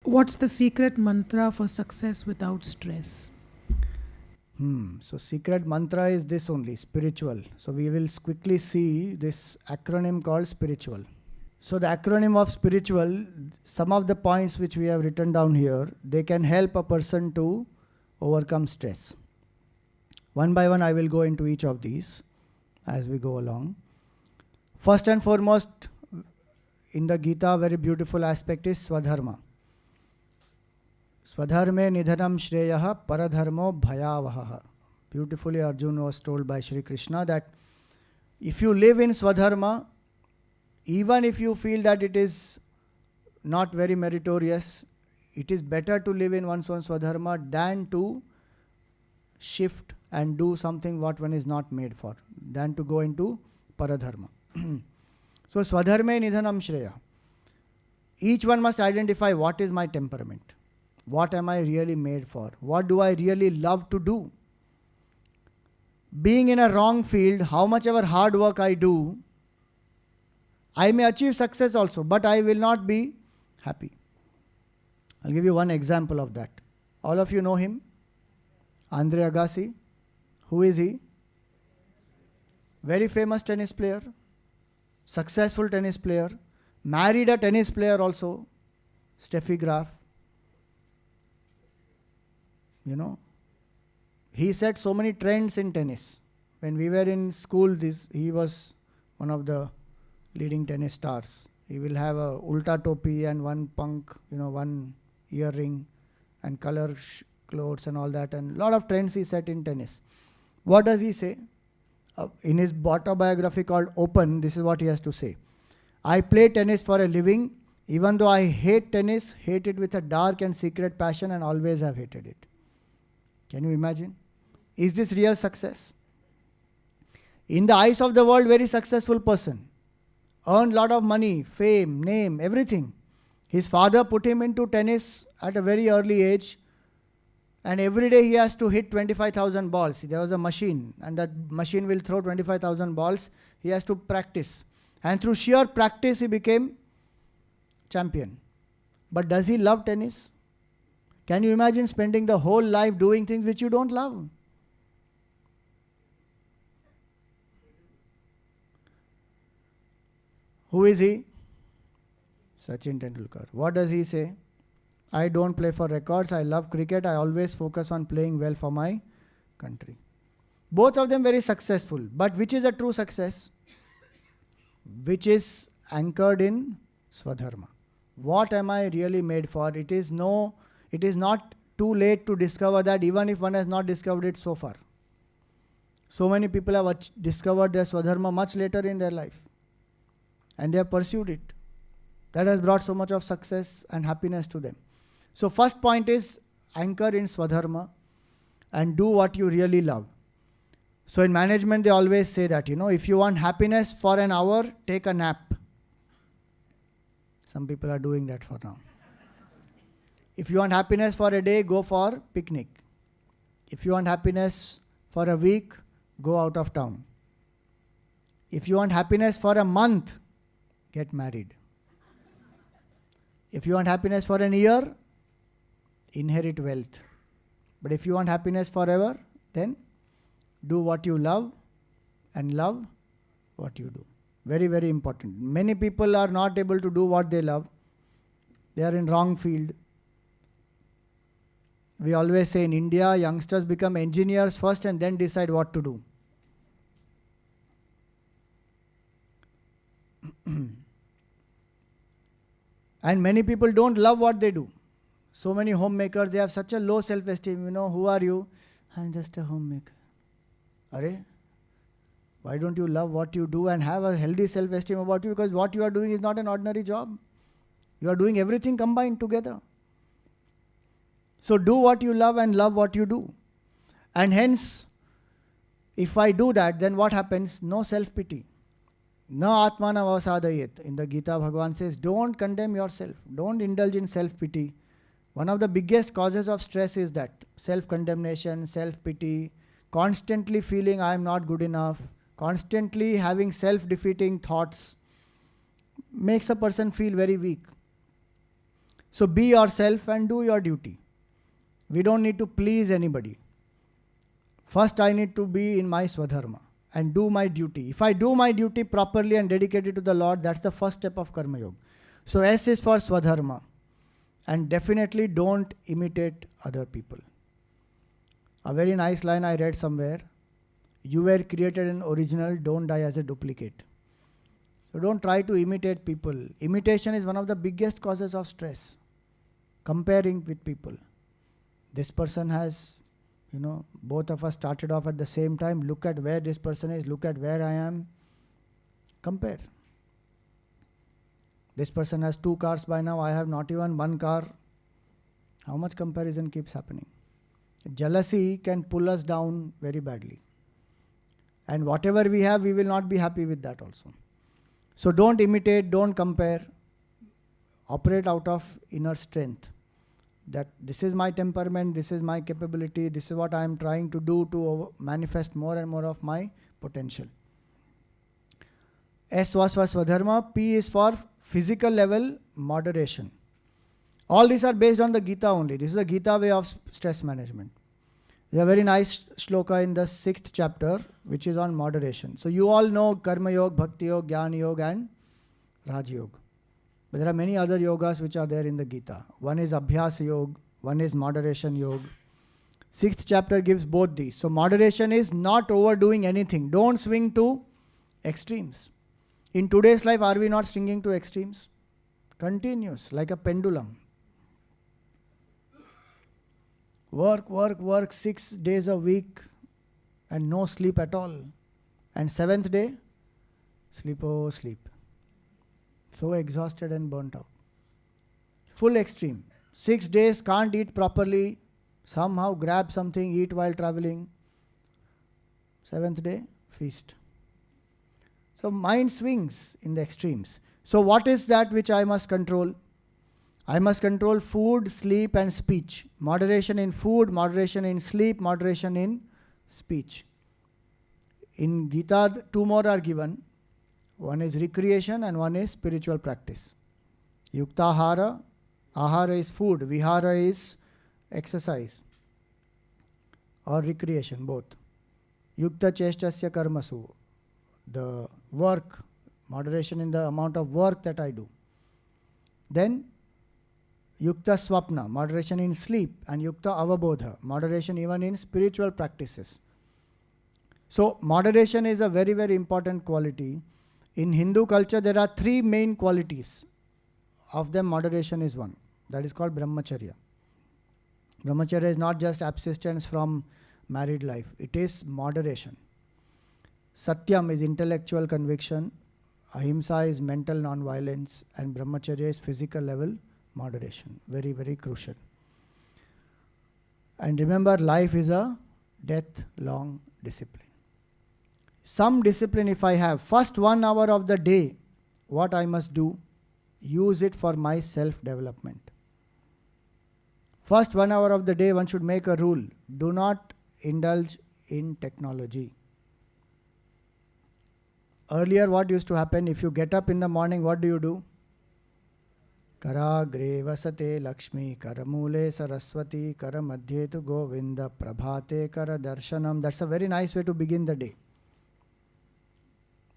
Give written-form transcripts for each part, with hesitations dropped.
What's the secret mantra for success without stress? So secret mantra is this only, spiritual. So we will quickly see this acronym called spiritual. So the acronym of spiritual, some of the points which we have written down here, they can help a person to overcome stress. One by one I will go into each of these as we go along. First and foremost, in the Gita, very beautiful aspect is Swadharma. Swadharme nidhanam shreyaha paradharmo bhayavaha. Beautifully Arjuna was told by Shri Krishna that if you live in Swadharma, even if you feel that it is not very meritorious, it is better to live in one's own Swadharma than to shift and do something what one is not made for, than to go into paradharma. So Swadharme nidhanam shreya. Each one must identify what is my temperament. What am I really made for? What do I really love to do? Being in a wrong field, how much ever hard work I do, I may achieve success also, but I will not be happy. I'll give you one example of that. All of you know him? Andre Agassi. Who is he? Very famous tennis player, successful tennis player, married a tennis player also, Steffi Graf. You know, he set so many trends in tennis. When we were in school, he was one of the leading tennis stars. He will have a ulta topi and one punk, one earring and color clothes and all that, and a lot of trends he set in tennis. What does he say? In his autobiography called Open, this is what he has to say. I play tennis for a living, even though I hate tennis, hate it with a dark and secret passion and always have hated it. Can you imagine? Is this real success? In the eyes of the world, very successful person. Earned lot of money, fame, name, everything. His father put him into tennis at a very early age, and every day he has to hit 25,000 balls. There was a machine, and that machine will throw 25,000 balls. He has to practice. And through sheer practice, he became champion. But does he love tennis? Can you imagine spending the whole life doing things which you don't love? Who is he? Sachin Tendulkar. What does he say? I don't play for records. I love cricket. I always focus on playing well for my country. Both of them very successful. But which is a true success? Which is anchored in Swadharma. What am I really made for? It is not too late to discover that, even if one has not discovered it so far. So many people have discovered their Swadharma much later in their life. And they have pursued it. That has brought so much of success and happiness to them. So first point is anchor in Swadharma and do what you really love. So in management they always say that, if you want happiness for an hour, take a nap. Some people are doing that for now. If you want happiness for a day, go for picnic. If you want happiness for a week, go out of town. If you want happiness for a month, get married. If you want happiness for an year, inherit wealth. But if you want happiness forever, then do what you love and love what you do. Very, very important. Many people are not able to do what they love. They are in wrong field. We always say in India, youngsters become engineers first and then decide what to do. And many people don't love what they do. So many homemakers, they have such a low self-esteem. Who are you? I'm just a homemaker. Arey, why don't you love what you do and have a healthy self-esteem about you? Because what you are doing is not an ordinary job. You are doing everything combined together. So do what you love and love what you do. And hence, if I do that, then what happens? No self-pity. Na atmana vasadayet. In the Gita, Bhagavan says, don't condemn yourself. Don't indulge in self-pity. One of the biggest causes of stress is that. Self-condemnation, self-pity, constantly feeling I am not good enough, constantly having self-defeating thoughts, makes a person feel very weak. So be yourself and do your duty. We don't need to please anybody. First I need to be in my Swadharma and do my duty. If I do my duty properly and dedicated to the Lord, that's the first step of Karma Yoga. So S is for Swadharma. And definitely don't imitate other people. A very nice line I read somewhere. You were created an original, don't die as a duplicate. So don't try to imitate people. Imitation is one of the biggest causes of stress. Comparing with people. This person has, both of us started off at the same time. Look at where this person is, look at where I am. Compare. This person has 2 cars by now, I have not even 1 car. How much comparison keeps happening? Jealousy can pull us down very badly. And whatever we have, we will not be happy with that also. So don't imitate, don't compare. Operate out of inner strength. That this is my temperament, this is my capability, this is what I am trying to do to manifest more and more of my potential. S was for Swadharma, P is for physical level moderation. All these are based on the Gita only. This is the Gita way of stress management. There's a very nice shloka in the 6th chapter which is on moderation. So you all know Karma Yoga, Bhakti Yoga, Jnana Yoga and Raj Yoga. But there are many other yogas which are there in the Gita. One is Abhyas Yoga, one is Moderation Yoga. 6th chapter gives both these. So moderation is not overdoing anything. Don't swing to extremes. In today's life, are we not swinging to extremes? Continuous, like a pendulum. Work 6 days a week and no sleep at all. And 7th day, sleep. So exhausted and burnt out. Full extreme. 6 days can't eat properly. Somehow grab something, eat while traveling. 7th day, feast. So mind swings in the extremes. So what is that which I must control? I must control food, sleep and speech. Moderation in food, moderation in sleep, moderation in speech. In Gita, 2 more are given. One is recreation and one is spiritual practice. Yuktahara, ahara is food, vihara is exercise or recreation, both. Yukta cheshtasya karmasu, the work, moderation in the amount of work that I do. Then Yukta swapna, moderation in sleep, and Yukta avabodha, moderation even in spiritual practices. So moderation is a very, very important quality. In Hindu culture, there are 3 main qualities. Of them, moderation is one. That is called brahmacharya. Brahmacharya is not just abstinence from married life. It is moderation. Satyam is intellectual conviction. Ahimsa is mental non-violence. And brahmacharya is physical level moderation. Very, very crucial. And remember, life is a death-long discipline. Some discipline if I have, first 1 hour of the day, what I must do, use it for my self-development. First 1 hour of the day, one should make a rule. Do not indulge in technology. Earlier, what used to happen, if you get up in the morning, what do? Karagre vasate Lakshmi, Karamule Saraswati, Karamadhye tu Govinda, Prabhate Kara Darshanam. That's a very nice way to begin the day.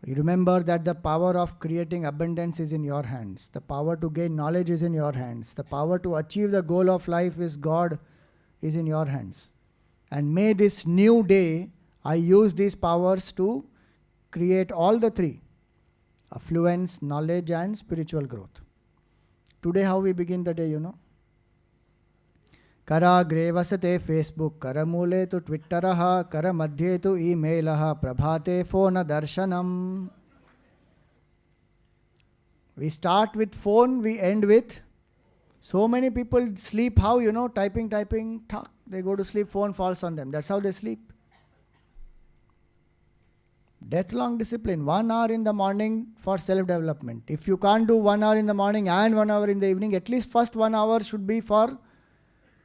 You remember that the power of creating abundance is in your hands. The power to gain knowledge is in your hands. The power to achieve the goal of life is God is in your hands. And may this new day, I use these powers to create all the 3. Affluence, knowledge and spiritual growth. Today how we begin the day, Karagre vasate Facebook, Karamule tu Twitteraha, Karamadhye tu emailaha, Prabhate phone darshanam. We start with phone, we end with. So many people sleep how, typing, talk. They go to sleep, phone falls on them. That's how they sleep. Death-long discipline, 1 hour in the morning for self-development. If you can't do 1 hour in the morning and 1 hour in the evening, at least first 1 hour should be for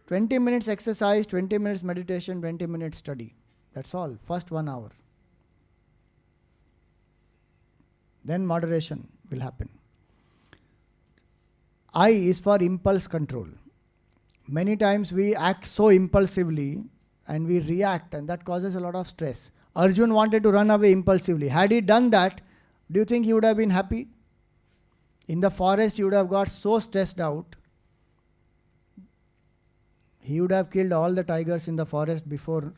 20 minutes exercise, 20 minutes meditation, 20 minutes study. That's all, first 1 hour. Then moderation will happen. I is for impulse control. Many times we act so impulsively and we react, and that causes a lot of stress. Arjun wanted to run away impulsively. Had he done that, do you think he would have been happy? In the forest, he would have got so stressed out. He would have killed all the tigers in the forest before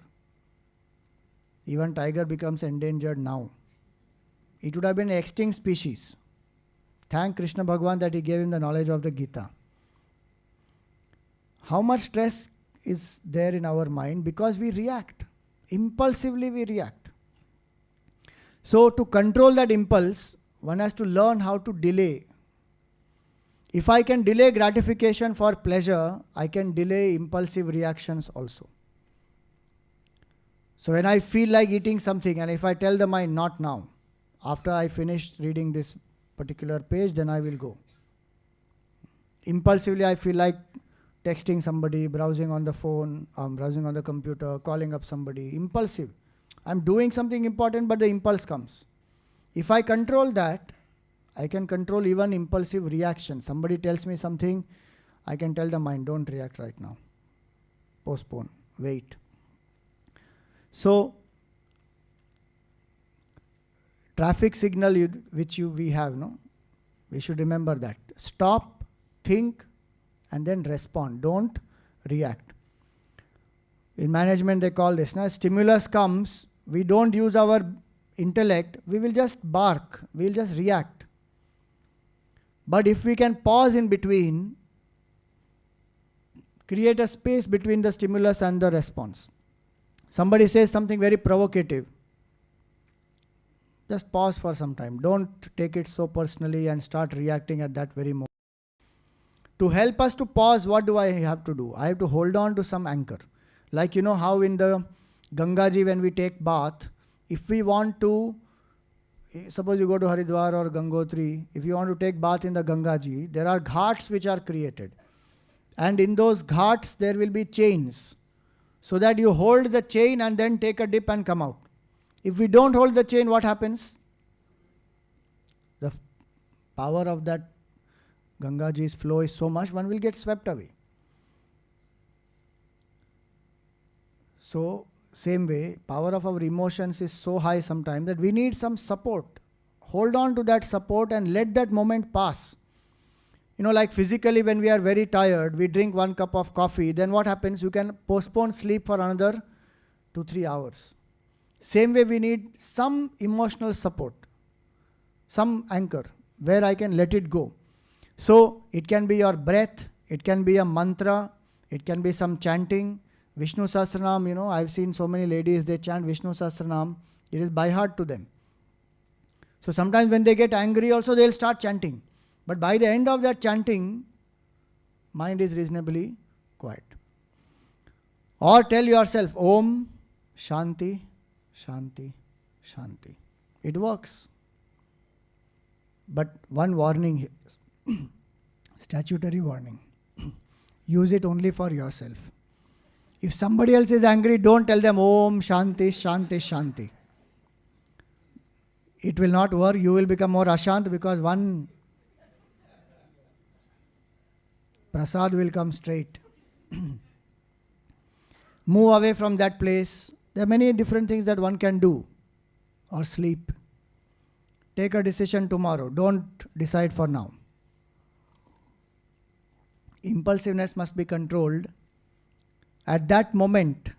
even tiger becomes endangered now. It would have been an extinct species. Thank Krishna Bhagavan that he gave him the knowledge of the Gita. How much stress is there in our mind? Because we react. Impulsively we react. So to control that impulse, one has to learn how to delay. If I can delay gratification for pleasure, I can delay impulsive reactions also. So when I feel like eating something, and if I tell the mind, not now, after I finish reading this particular page, then I will go. Impulsively I feel like texting somebody, browsing on the phone, browsing on the computer, calling up somebody. Impulsive. I'm doing something important, but the impulse comes. If I control that, I can control even impulsive reaction. Somebody tells me something, I can tell the mind, don't react right now. Postpone, wait. So, traffic signal which we have, no? We should remember that. Stop, think, and then respond. Don't react. In management they call this, na? Stimulus comes, we don't use our intellect, we will just bark, we will just react. But if we can pause in between, create a space between the stimulus and the response. Somebody says something very provocative, just pause for some time. Don't take it so personally and start reacting at that very moment. To help us to pause, what do I have to do? I have to hold on to some anchor. Like you know how in the Gangaji when we take bath, if we want to, suppose you go to Haridwar or Gangotri, if you want to take bath in the Gangaji, there are ghats which are created. And in those ghats there will be chains. So that you hold the chain and then take a dip and come out. If we don't hold the chain, what happens? The power of that Gangaji's flow is so much, one will get swept away. So, same way, power of our emotions is so high sometimes that we need some support. Hold on to that support and let that moment pass. You know, like physically when we are very tired, we drink 1 cup of coffee, then what happens? You can postpone sleep for another 2-3 hours. Same way we need some emotional support, some anchor where I can let it go. So it can be your breath, it can be a mantra, it can be some chanting. Vishnu Sahasranam, you know, I've seen so many ladies, they chant Vishnu Sahasranam, it is by heart to them. So sometimes when they get angry also they'll start chanting. But by the end of that chanting, mind is reasonably quiet. Or tell yourself, Om Shanti, Shanti, Shanti. It works. But one warning here, statutory warning. Use it only for yourself. If somebody else is angry, don't tell them Om Shanti, Shanti, Shanti. It will not work. You will become more ashant because one prasad will come straight. Move away from that place. There are many different things that one can do. Or sleep. Take a decision tomorrow. Don't decide for now. Impulsiveness must be controlled. At that moment,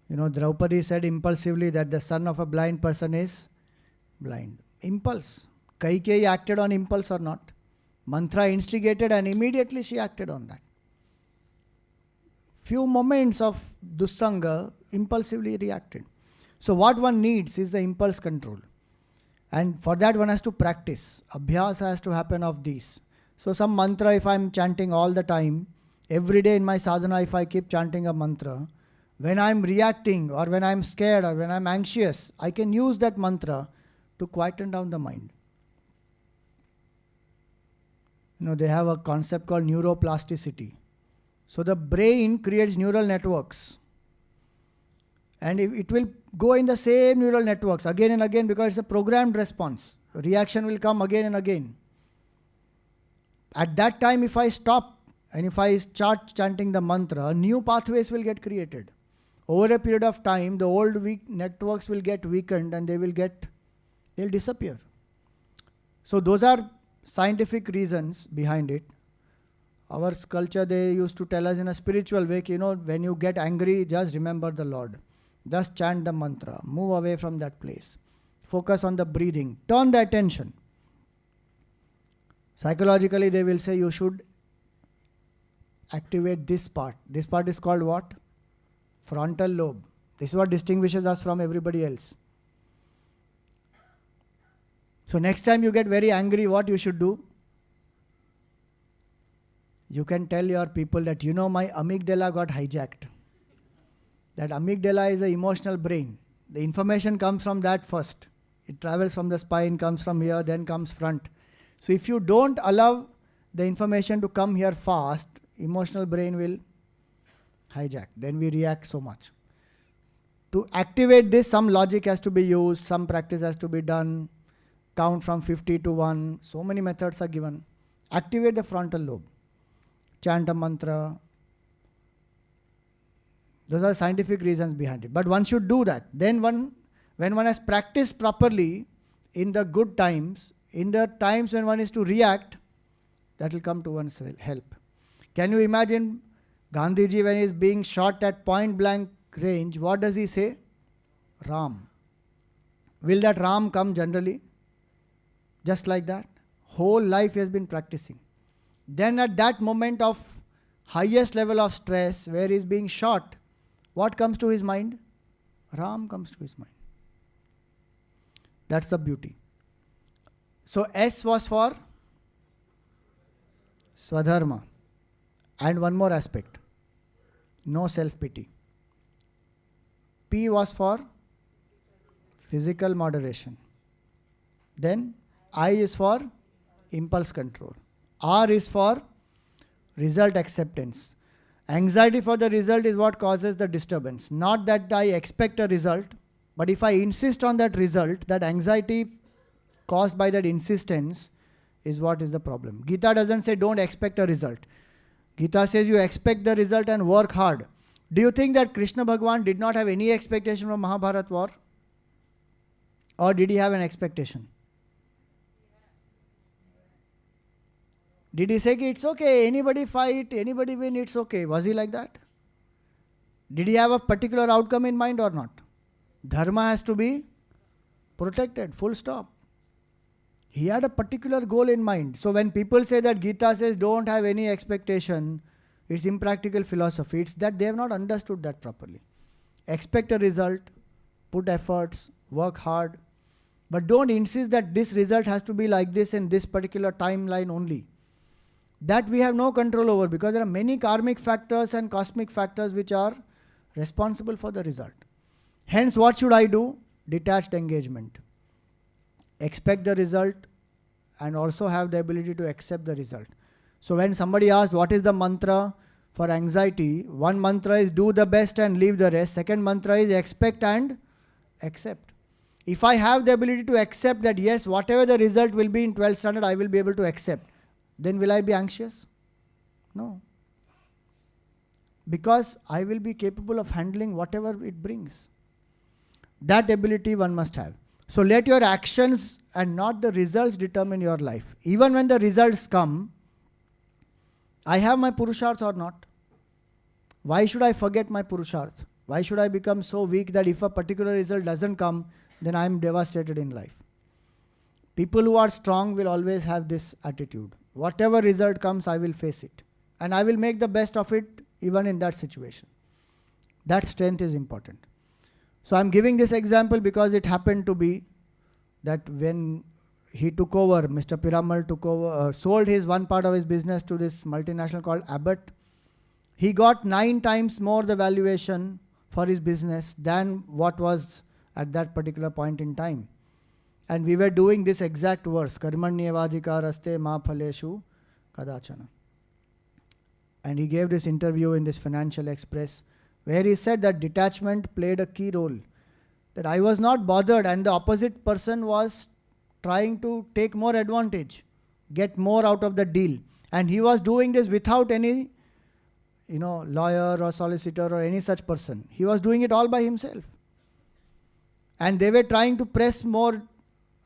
you know, Draupadi said impulsively that the son of a blind person is blind. Impulse. Kaikeyi acted on impulse or not? Mantra instigated and immediately she acted on that. Few moments of dussanga, impulsively reacted. So what one needs is the impulse control. And for that one has to practice. Abhyas has to happen of these. So some mantra, if I'm chanting all the time, every day in my sadhana, if I keep chanting a mantra, when I'm reacting or when I'm scared or when I'm anxious, I can use that mantra to quieten down the mind. You know, they have a concept called neuroplasticity. So the brain creates neural networks. And it will go in the same neural networks again and again because it's a programmed response. Reaction will come again and again. At that time, if I stop and if I start chanting the mantra, new pathways will get created. Over a period of time, the old weak networks will get weakened and they'll disappear. So those are scientific reasons behind it. Our culture, they used to tell us in a spiritual way, when you get angry, just remember the Lord. Just chant the mantra. Move away from that place. Focus on the breathing. Turn the attention. Psychologically, they will say you should activate this part. This part is called what? Frontal lobe. This is what distinguishes us from everybody else. So next time you get very angry, what you should do? You can tell your people that, my amygdala got hijacked. That amygdala is the emotional brain. The information comes from that first. It travels from the spine, comes from here, then comes front. So if you don't allow the information to come here fast, emotional brain will hijack. Then we react so much. To activate this, some logic has to be used, some practice has to be done. Count from 50 to 1. So many methods are given. Activate the frontal lobe. Chant a mantra. Those are scientific reasons behind it. But one should do that. Then when one has practiced properly in the good times, in the times when one is to react, that will come to one's help. Can you imagine Gandhiji when he is being shot at point blank range, what does he say? Ram. Will that Ram come generally? Just like that? Whole life he has been practicing. Then at that moment of highest level of stress, where he is being shot, what comes to his mind? Ram comes to his mind. That's the beauty. So S was for Swadharma. And one more aspect. No self-pity. P was for physical moderation. Then I is for impulse control. R is for result acceptance. Anxiety for the result is what causes the disturbance. Not that I expect a result, but if I insist on that result, that anxiety caused by that insistence is what is the problem. Gita doesn't say don't expect a result. Gita says you expect the result and work hard. Do you think that Krishna Bhagwan did not have any expectation from Mahabharat war? Or did he have an expectation? Did he say it's okay, anybody fight, anybody win, it's okay? Was he like that? Did he have a particular outcome in mind or not? Dharma has to be protected, full stop. He had a particular goal in mind. So when people say that Gita says don't have any expectation, it's impractical philosophy. It's that they have not understood that properly. Expect a result, put efforts, work hard, but don't insist that this result has to be like this in this particular timeline only. That we have no control over because there are many karmic factors and cosmic factors which are responsible for the result. Hence, what should I do? Detached engagement. Expect the result and also have the ability to accept the result. So when somebody asks what is the mantra for anxiety, one mantra is do the best and leave the rest. Second mantra is expect and accept. If I have the ability to accept that yes, whatever the result will be in 12th standard, I will be able to accept, then will I be anxious? No. Because I will be capable of handling whatever it brings. That ability one must have. So let your actions and not the results determine your life. Even when the results come, I have my purusharth or not? Why should I forget my purusharth? Why should I become so weak that if a particular result doesn't come, then I am devastated in life? People who are strong will always have this attitude. Whatever result comes, I will face it. And I will make the best of it even in that situation. That strength is important. So I'm giving this example because it happened to be that when he took over, Mr. Piramal took over, sold his one part of his business to this multinational called Abbott. He got 9 times more the valuation for his business than what was at that particular point in time. And we were doing this exact verse, Karmanyevadhikaraste ma phaleshu kadachana. And he gave this interview in this Financial Express where he said that detachment played a key role. That I was not bothered and the opposite person was trying to take more advantage, get more out of the deal. And he was doing this without any, lawyer or solicitor or any such person. He was doing it all by himself. And they were trying to press more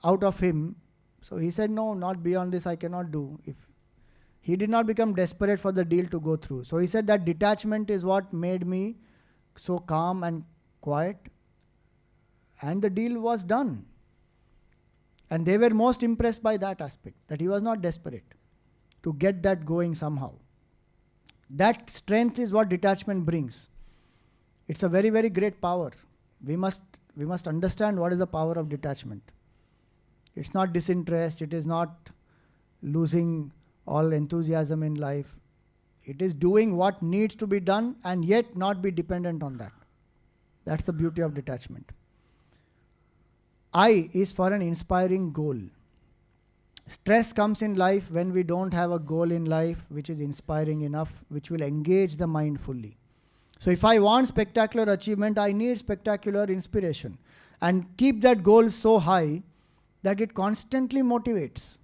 out of him. So he said, no, not beyond this I cannot do. If he did not become desperate for the deal to go through. So he said that detachment is what made me so calm and quiet. And the deal was done. And they were most impressed by that aspect, that he was not desperate to get that going somehow. That strength is what detachment brings. It's a very, very great power. We must understand what is the power of detachment. It's not disinterest. It is not losing all enthusiasm in life. It is doing what needs to be done and yet not be dependent on that. That's the beauty of detachment. I is for an inspiring goal. Stress comes in life when we don't have a goal in life which is inspiring enough, which will engage the mind fully. So if I want spectacular achievement, I need spectacular inspiration. And keep that goal so high that it constantly motivates.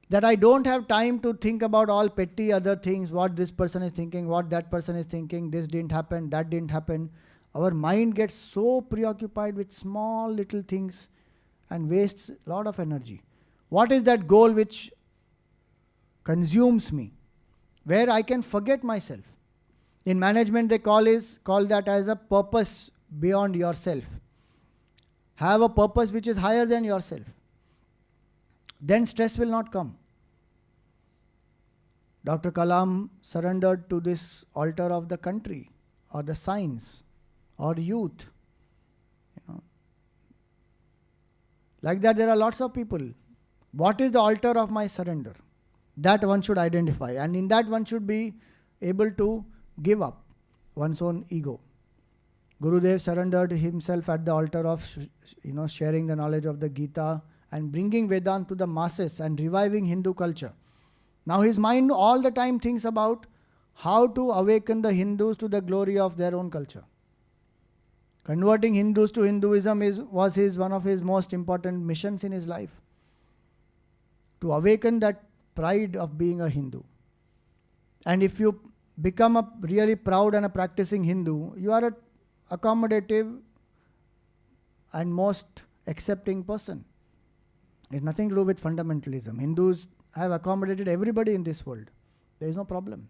That I don't have time to think about all petty other things, what this person is thinking, what that person is thinking, this didn't happen, that didn't happen. Our mind gets so preoccupied with small little things and wastes a lot of energy. What is that goal which consumes me, where I can forget myself? In management, they call that as a purpose beyond yourself. Have a purpose which is higher than yourself. Then stress will not come. Dr. Kalam surrendered to this altar of the country or the science or youth. Like that, there are lots of people. What is the altar of my surrender? That one should identify. And in that one should be able to give up one's own ego. Gurudev surrendered himself at the altar of sharing the knowledge of the Gita and bringing Vedanta to the masses and reviving Hindu culture. Now his mind all the time thinks about how to awaken the Hindus to the glory of their own culture. Converting Hindus to Hinduism was one of his most important missions in his life. To awaken that pride of being a Hindu. And if you become a really proud and a practicing Hindu, you are an accommodative and most accepting person. It's nothing to do with fundamentalism. Hindus have accommodated everybody in this world. There is no problem.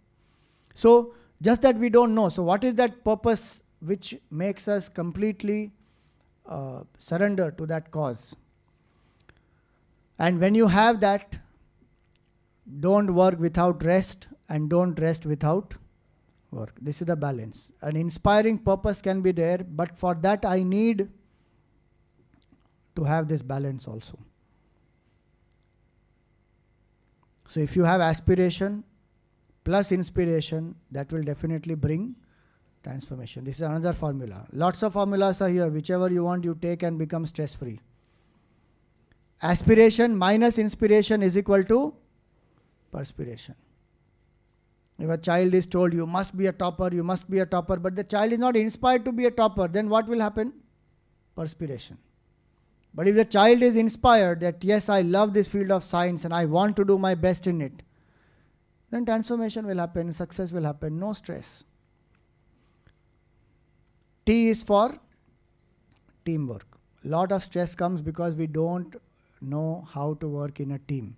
So, just that we don't know. So, what is that purpose which makes us completely surrender to that cause? And when you have that, don't work without rest and don't rest without work. This is the balance. An inspiring purpose can be there, but for that I need to have this balance also. So if you have aspiration plus inspiration, that will definitely bring transformation. This is another formula. Lots of formulas are here. Whichever you want, you take and become stress-free. Aspiration minus inspiration is equal to perspiration. If a child is told, you must be a topper, but the child is not inspired to be a topper, then what will happen? Perspiration. But if the child is inspired that, yes, I love this field of science and I want to do my best in it, then transformation will happen, success will happen, no stress. T is for teamwork. A lot of stress comes because we don't know how to work in a team.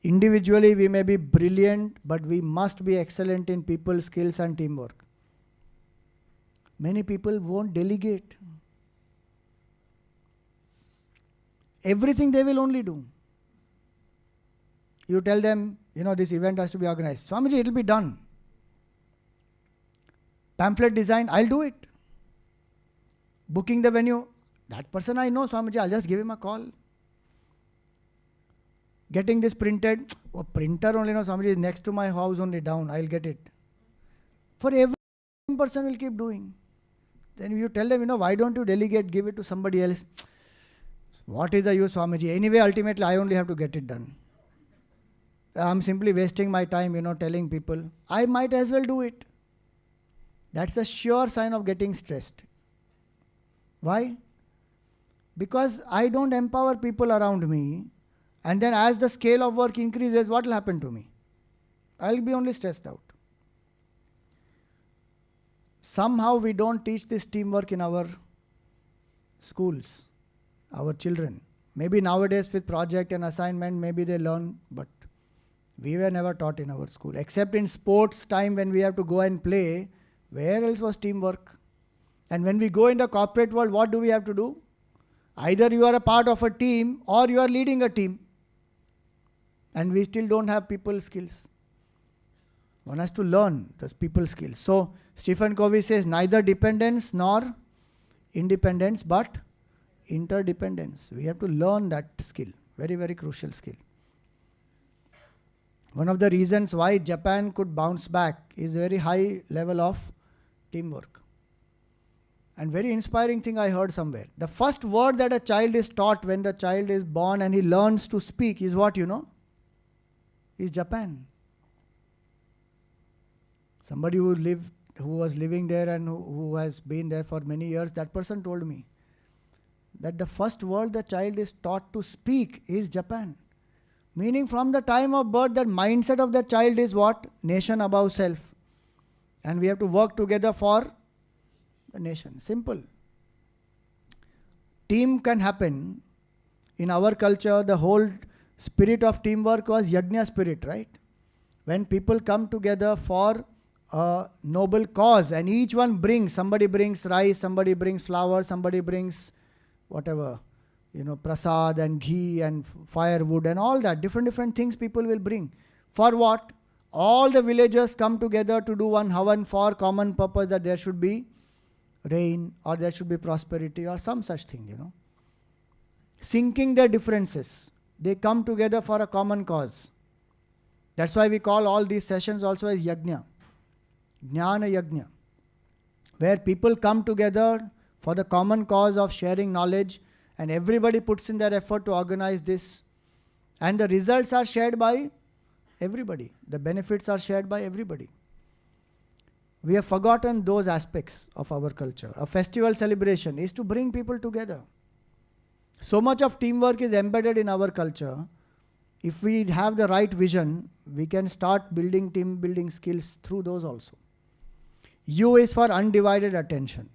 Individually, we may be brilliant, but we must be excellent in people skills and teamwork. Many people won't delegate. Everything they will only do. You tell them, this event has to be organized. Swamiji, it will be done. Pamphlet design, I'll do it. Booking the venue, that person I know, Swamiji, I'll just give him a call. Getting this printed, printer only, Swamiji is next to my house only down, I'll get it. For every person will keep doing. Then you tell them, why don't you delegate, give it to somebody else? What is the use, Swamiji? Anyway, ultimately, I only have to get it done. I'm simply wasting my time, telling people. I might as well do it. That's a sure sign of getting stressed. Why? Because I don't empower people around me. And then as the scale of work increases, what will happen to me? I'll be only stressed out. Somehow we don't teach this teamwork in our schools, our children. Maybe nowadays with project and assignment, maybe they learn, but we were never taught in our school. Except in sports time when we have to go and play, where else was teamwork? And when we go in the corporate world, what do we have to do? Either you are a part of a team or you are leading a team. And we still don't have people skills. One has to learn those people skills. So Stephen Covey says neither dependence nor independence, but interdependence. We have to learn that skill. Very, very crucial skill. One of the reasons why Japan could bounce back is very high level of teamwork. And very inspiring thing I heard somewhere. The first word that a child is taught when the child is born and he learns to speak is what, is Japan. Somebody who was living there and who has been there for many years, that person told me that the first word the child is taught to speak is Japan. Meaning from the time of birth, that mindset of the child is what? Nation above self. And we have to work together for the nation. Simple. Team can happen. In our culture, the whole spirit of teamwork was yajna spirit, right? When people come together for a noble cause and each one brings, somebody brings rice, somebody brings flour, somebody brings whatever, prasad and ghee and firewood and all that, different things people will bring. For what? All the villagers come together to do one havan for common purpose, that there should be rain or there should be prosperity or some such thing, Sinking their differences. They come together for a common cause. That's why we call all these sessions also as yajna. Jnana yajna. Where people come together for the common cause of sharing knowledge, and everybody puts in their effort to organize this. And the results are shared by everybody. The benefits are shared by everybody. We have forgotten those aspects of our culture. A festival celebration is to bring people together. So much of teamwork is embedded in our culture. If we have the right vision, we can start building team building skills through those also. U is for undivided attention.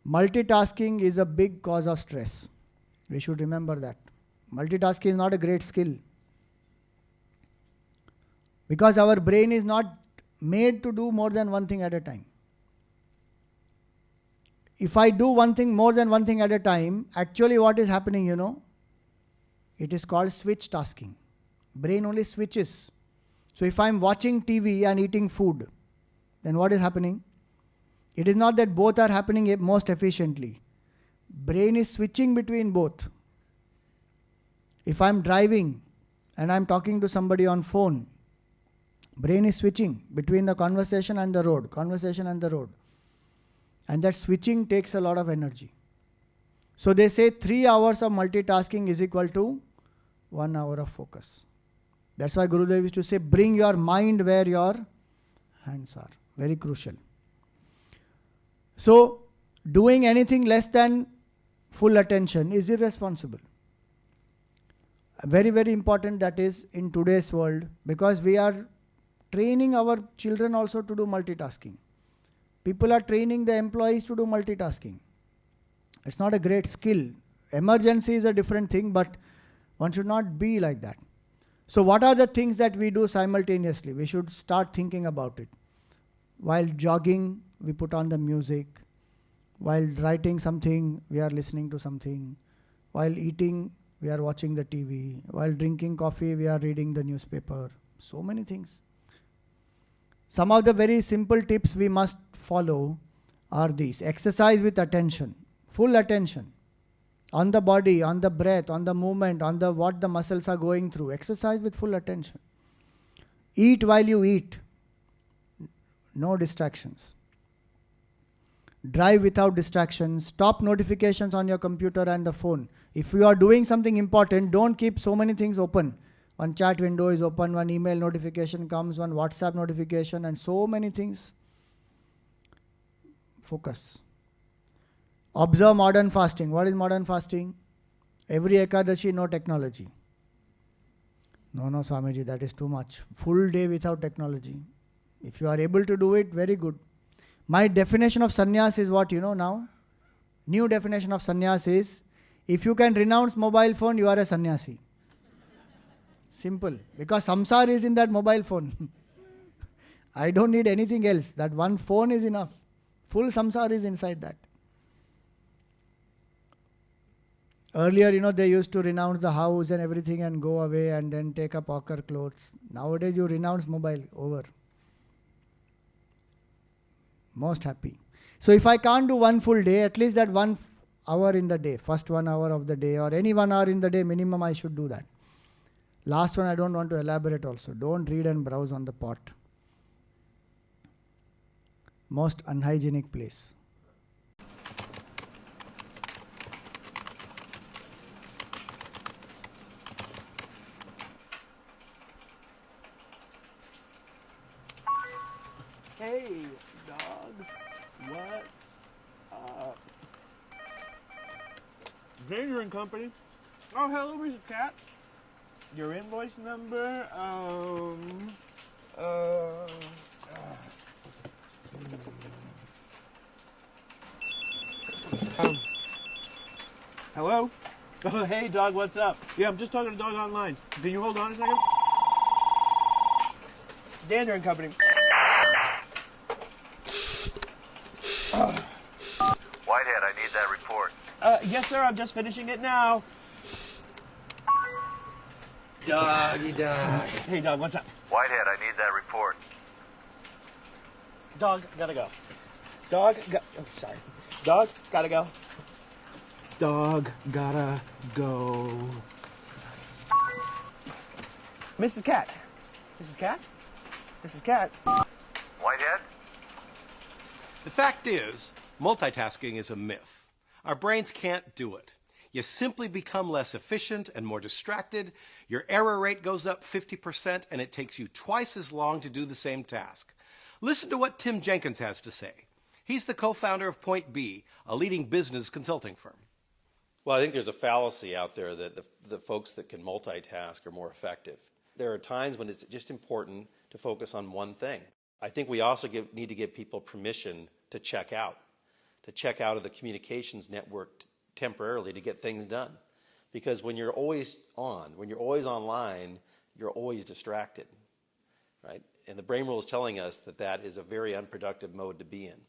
Multitasking is a big cause of stress. We should remember that. Multitasking is not a great skill. Because our brain is not made to do more than one thing at a time. If I do more than one thing at a time, actually what is happening, it is called switch tasking. Brain only switches. So if I'm watching TV and eating food, then what is happening? It is not that both are happening most efficiently. Brain is switching between both. If I'm driving and I'm talking to somebody on phone, brain is switching between the conversation and the road, And that switching takes a lot of energy. So they say 3 hours of multitasking is equal to 1 hour of focus. That's why Gurudev used to say, bring your mind where your hands are. Very crucial. So, doing anything less than full attention is irresponsible. Very, very important that is in today's world, because we are training our children also to do multitasking. People are training the employees to do multitasking. It's not a great skill. Emergency is a different thing, but one should not be like that. So what are the things that we do simultaneously? We should start thinking about it. While jogging, we put on the music. While writing something, we are listening to something. While eating, we are watching the TV. While drinking coffee, we are reading the newspaper. So many things. Some of the very simple tips we must follow are these. Exercise with attention, full attention. On the body, on the breath, on the movement, on the what the muscles are going through. Exercise with full attention. Eat while you eat. No distractions. Drive without distractions. Stop notifications on your computer and the phone. If you are doing something important, don't keep so many things open. One chat window is open, one email notification comes, one WhatsApp notification, and so many things. Focus. Observe modern fasting. What is modern fasting? Every Ekadashi, no technology. No, no, Swamiji, that is too much. Full day without technology. If you are able to do it, very good. My definition of sannyas is what you know now? New definition of sannyas is, if you can renounce mobile phone, you are a sannyasi. Simple. Because samsara is in that mobile phone. I don't need anything else. That one phone is enough. Full samsara is inside that. Earlier, they used to renounce the house and everything and go away and then take up ochre clothes. Nowadays, you renounce mobile. Over. Most happy. So if I can't do one full day, at least that 1 hour in the day, first 1 hour of the day, or any 1 hour in the day, minimum I should do that. Last one I don't want to elaborate also. Don't read and browse on the pot. Most unhygienic place. Hey, dog. What's up? Danger and Company. Oh, hello, Mr. Cat. Your invoice number, hello? Oh, hey, dog, what's up? Yeah, I'm just talking to dog online. Can you hold on a second? Danger and Company. Whitehead, I need that report. Yes, sir, I'm just finishing it now. Doggy dog. Hey, dog, what's up? Whitehead, I need that report. Dog, gotta go. Oh, sorry. Dog, gotta go. Dog, gotta go. Mrs. Cat. Mrs. Cat? Mrs. Cat? Whitehead? The fact is, multitasking is a myth. Our brains can't do it. You simply become less efficient and more distracted. Your error rate goes up 50%, and it takes you twice as long to do the same task. Listen to what Tim Jenkins has to say. He's the co-founder of Point B, a leading business consulting firm. Well, I think there's a fallacy out there that the folks that can multitask are more effective. There are times when it's just important to focus on one thing. I think we also need to give people permission to check out of the communications network temporarily to get things done. Because when you're always on, when you're always online, you're always distracted, right? And the brain rule is telling us that that is a very unproductive mode to be in.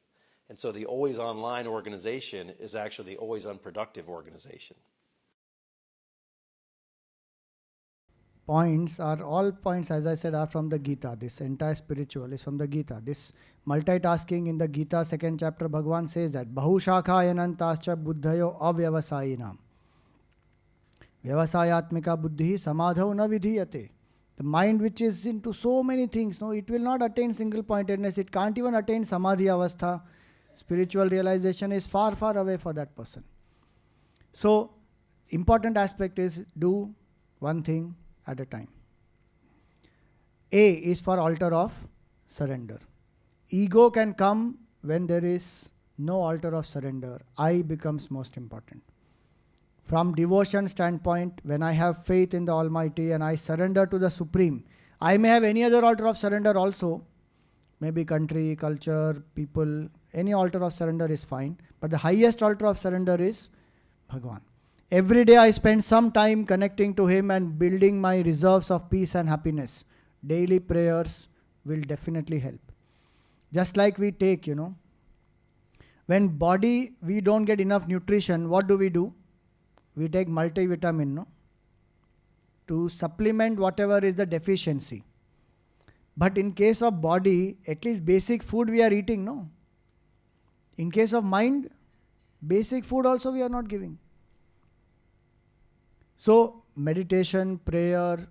And so the always online organization is actually the always unproductive organization. Points are all points, as I said, are from the Gita. This entire spiritual is from the Gita. This multitasking in the Gita 2nd chapter, Bhagavan says that Bahushakhayanantascha buddhayo avyavasayinam. Vyavasayatmika buddhi samadhau na vidhiyate. The mind which is into so many things, no, it will not attain single pointedness. It can't even attain samadhi avastha. Spiritual realization is far, far away for that person. So, important aspect is do one thing at a time. A is for altar of surrender. Ego can come when there is no altar of surrender. I becomes most important. From devotion standpoint, when I have faith in the Almighty and I surrender to the Supreme, I may have any other altar of surrender also. Maybe country, culture, people, any altar of surrender is fine. But the highest altar of surrender is Bhagavan. Every day I spend some time connecting to Him and building my reserves of peace and happiness. Daily prayers will definitely help. Just like we take, when body, we don't get enough nutrition, what do? We take multivitamin, no? To supplement whatever is the deficiency. But in case of body, at least basic food we are eating, no? In case of mind, basic food also we are not giving. So, meditation, prayer,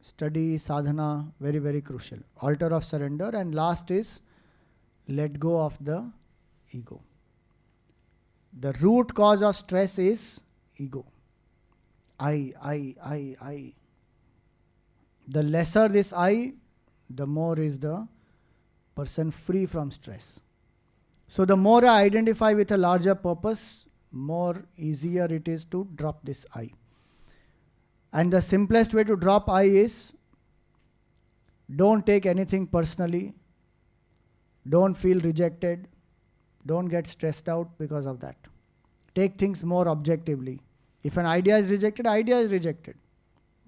study, sadhana, very, very crucial. Altar of surrender. And last is let go of the ego. The root cause of stress is ego. I. The lesser this I, the more is the person free from stress. So the more I identify with a larger purpose, more easier it is to drop this I. And the simplest way to drop I is, don't take anything personally. Don't feel rejected. Don't get stressed out because of that. Take things more objectively. If an idea is rejected, idea is rejected.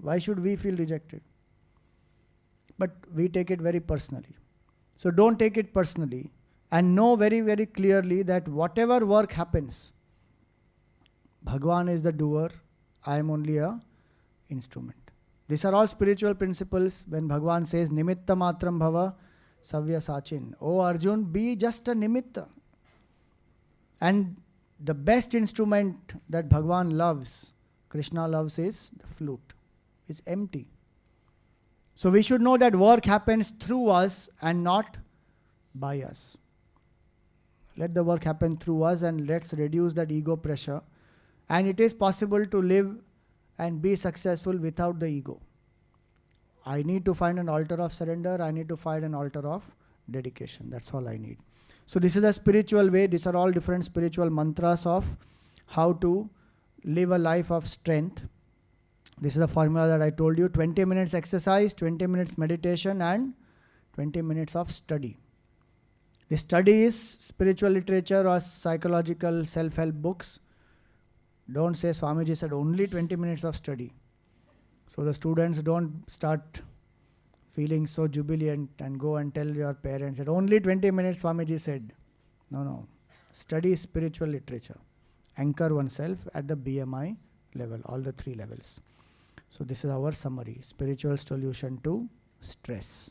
Why should we feel rejected? But we take it very personally. So don't take it personally, and know very, very clearly that whatever work happens, Bhagwan is the doer, I am only a instrument. These are all spiritual principles. When Bhagwan says, Nimitta matram bhava savya sachin. Oh Arjun, be just a nimitta. And the best instrument that Bhagwan loves, Krishna loves, is the flute. It's empty. So we should know that work happens through us and not by us. Let the work happen through us, and let's reduce that ego pressure. And it is possible to live and be successful without the ego. I need to find an altar of surrender. I need to find an altar of dedication. That's all I need. So this is a spiritual way. These are all different spiritual mantras of how to live a life of strength. This is the formula that I told you. 20 minutes exercise, 20 minutes meditation, and 20 minutes of study. The study is spiritual literature or psychological self-help books. Don't say Swamiji said only 20 minutes of study. So the students don't start feeling so jubilant and go and tell your parents that only 20 minutes Swamiji said. No. Study spiritual literature. Anchor oneself at the BMI level, all the 3 levels. So this is our summary. Spiritual solution to stress.